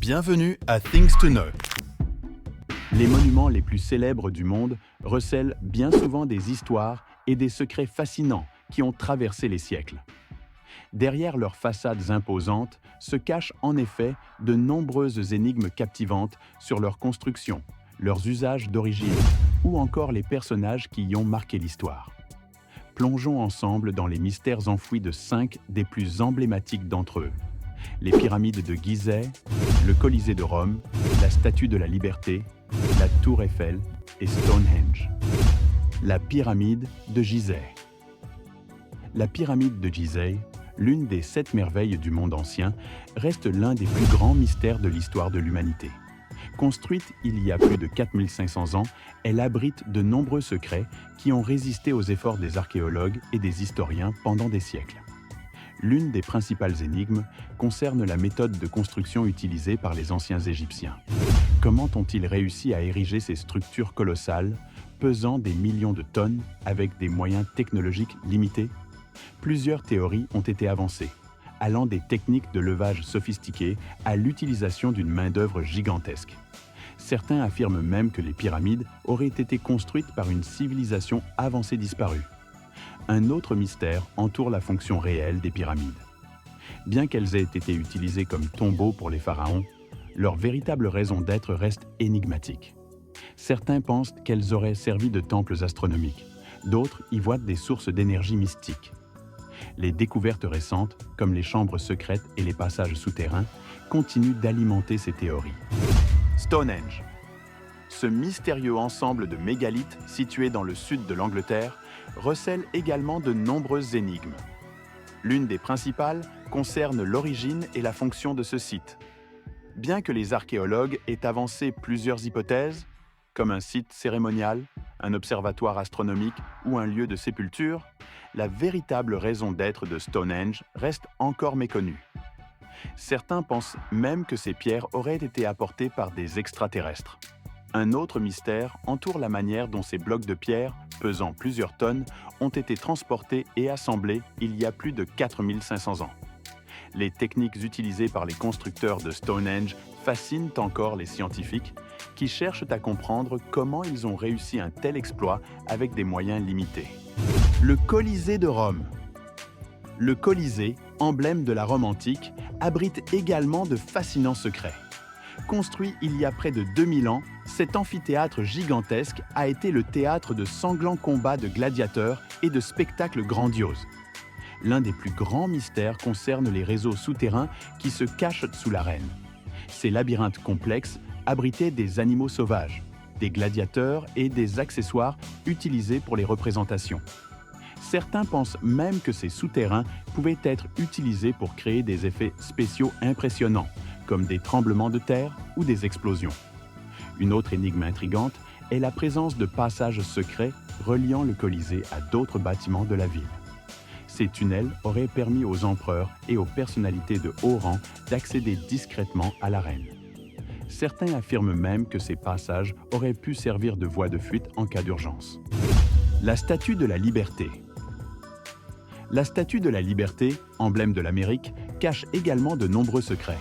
Bienvenue à Things to Know. Les monuments les plus célèbres du monde recèlent bien souvent des histoires et des secrets fascinants qui ont traversé les siècles. Derrière leurs façades imposantes se cachent en effet de nombreuses énigmes captivantes sur leur construction, leurs usages d'origine ou encore les personnages qui y ont marqué l'histoire. Plongeons ensemble dans les mystères enfouis de 5 des plus emblématiques d'entre eux. Les pyramides de Gizeh, le Colisée de Rome, la Statue de la Liberté, la Tour Eiffel et Stonehenge. La pyramide de Gizeh. La pyramide de Gizeh, l'une des 7 merveilles du monde ancien, reste l'un des plus grands mystères de l'histoire de l'humanité. Construite il y a plus de 4500 ans, elle abrite de nombreux secrets qui ont résisté aux efforts des archéologues et des historiens pendant des siècles. L'une des principales énigmes concerne la méthode de construction utilisée par les anciens Égyptiens. Comment ont-ils réussi à ériger ces structures colossales, pesant des millions de tonnes avec des moyens technologiques limités? Plusieurs théories ont été avancées, allant des techniques de levage sophistiquées à l'utilisation d'une main-d'œuvre gigantesque. Certains affirment même que les pyramides auraient été construites par une civilisation avancée disparue. Un autre mystère entoure la fonction réelle des pyramides. Bien qu'elles aient été utilisées comme tombeaux pour les pharaons, leur véritable raison d'être reste énigmatique. Certains pensent qu'elles auraient servi de temples astronomiques, d'autres y voient des sources d'énergie mystique. Les découvertes récentes, comme les chambres secrètes et les passages souterrains, continuent d'alimenter ces théories. Stonehenge. Ce mystérieux ensemble de mégalithes situé dans le sud de l'Angleterre recèle également de nombreuses énigmes. L'une des principales concerne l'origine et la fonction de ce site. Bien que les archéologues aient avancé plusieurs hypothèses, comme un site cérémonial, un observatoire astronomique ou un lieu de sépulture, la véritable raison d'être de Stonehenge reste encore méconnue. Certains pensent même que ces pierres auraient été apportées par des extraterrestres. Un autre mystère entoure la manière dont ces blocs de pierre, pesant plusieurs tonnes, ont été transportés et assemblés il y a plus de 4500 ans. Les techniques utilisées par les constructeurs de Stonehenge fascinent encore les scientifiques qui cherchent à comprendre comment ils ont réussi un tel exploit avec des moyens limités. Le Colisée de Rome. Le Colisée, emblème de la Rome antique, abrite également de fascinants secrets. Construit il y a près de 2000 ans, cet amphithéâtre gigantesque a été le théâtre de sanglants combats de gladiateurs et de spectacles grandioses. L'un des plus grands mystères concerne les réseaux souterrains qui se cachent sous l'arène. Ces labyrinthes complexes abritaient des animaux sauvages, des gladiateurs et des accessoires utilisés pour les représentations. Certains pensent même que ces souterrains pouvaient être utilisés pour créer des effets spéciaux impressionnants, comme des tremblements de terre ou des explosions. Une autre énigme intrigante est la présence de passages secrets reliant le Colisée à d'autres bâtiments de la ville. Ces tunnels auraient permis aux empereurs et aux personnalités de haut rang d'accéder discrètement à l'arène. Certains affirment même que ces passages auraient pu servir de voie de fuite en cas d'urgence. La Statue de la Liberté. La Statue de la Liberté, emblème de l'Amérique, cache également de nombreux secrets.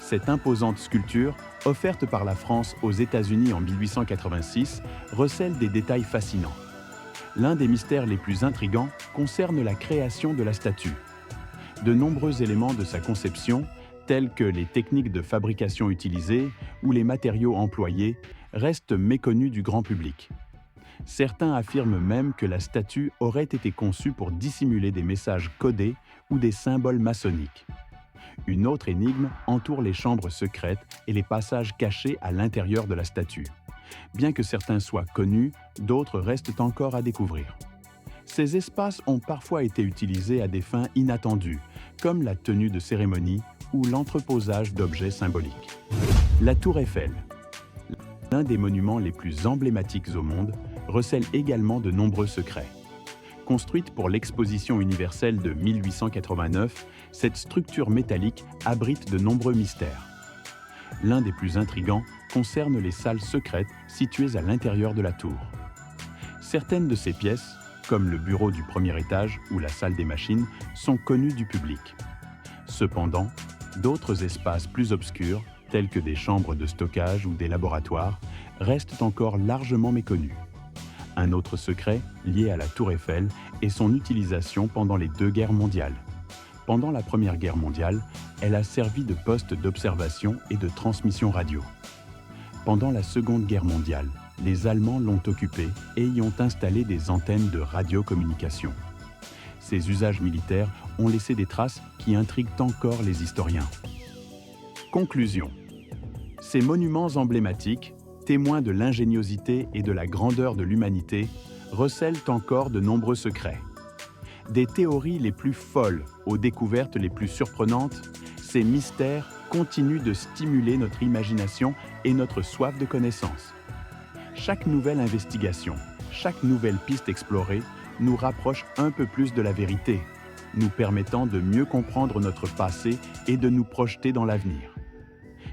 Cette imposante sculpture, offerte par la France aux États-Unis en 1886, recèle des détails fascinants. L'un des mystères les plus intrigants concerne la création de la statue. De nombreux éléments de sa conception, tels que les techniques de fabrication utilisées ou les matériaux employés, restent méconnus du grand public. Certains affirment même que la statue aurait été conçue pour dissimuler des messages codés ou des symboles maçonniques. Une autre énigme entoure les chambres secrètes et les passages cachés à l'intérieur de la statue. Bien que certains soient connus, d'autres restent encore à découvrir. Ces espaces ont parfois été utilisés à des fins inattendues, comme la tenue de cérémonie ou l'entreposage d'objets symboliques. La Tour Eiffel, l'un des monuments les plus emblématiques au monde, recèle également de nombreux secrets. Construite pour l'exposition universelle de 1889, cette structure métallique abrite de nombreux mystères. L'un des plus intrigants concerne les salles secrètes situées à l'intérieur de la tour. Certaines de ces pièces, comme le bureau du premier étage ou la salle des machines, sont connues du public. Cependant, d'autres espaces plus obscurs, telles que des chambres de stockage ou des laboratoires, restent encore largement méconnues. Un autre secret, lié à la Tour Eiffel, est son utilisation pendant les 2 guerres mondiales. Pendant la Première Guerre mondiale, elle a servi de poste d'observation et de transmission radio. Pendant la Seconde Guerre mondiale, les Allemands l'ont occupée et y ont installé des antennes de radiocommunication. Ces usages militaires ont laissé des traces qui intriguent encore les historiens. Conclusion. Ces monuments emblématiques, témoins de l'ingéniosité et de la grandeur de l'humanité, recèlent encore de nombreux secrets. Des théories les plus folles aux découvertes les plus surprenantes, ces mystères continuent de stimuler notre imagination et notre soif de connaissance. Chaque nouvelle investigation, chaque nouvelle piste explorée nous rapproche un peu plus de la vérité, nous permettant de mieux comprendre notre passé et de nous projeter dans l'avenir.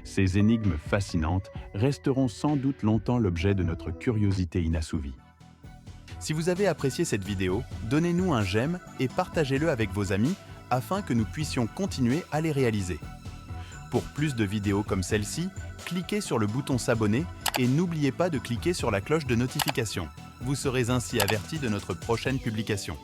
Ces énigmes fascinantes resteront sans doute longtemps l'objet de notre curiosité inassouvie. Si vous avez apprécié cette vidéo, donnez-nous un j'aime et partagez-le avec vos amis afin que nous puissions continuer à les réaliser. Pour plus de vidéos comme celle-ci, cliquez sur le bouton s'abonner et n'oubliez pas de cliquer sur la cloche de notification. Vous serez ainsi averti de notre prochaine publication.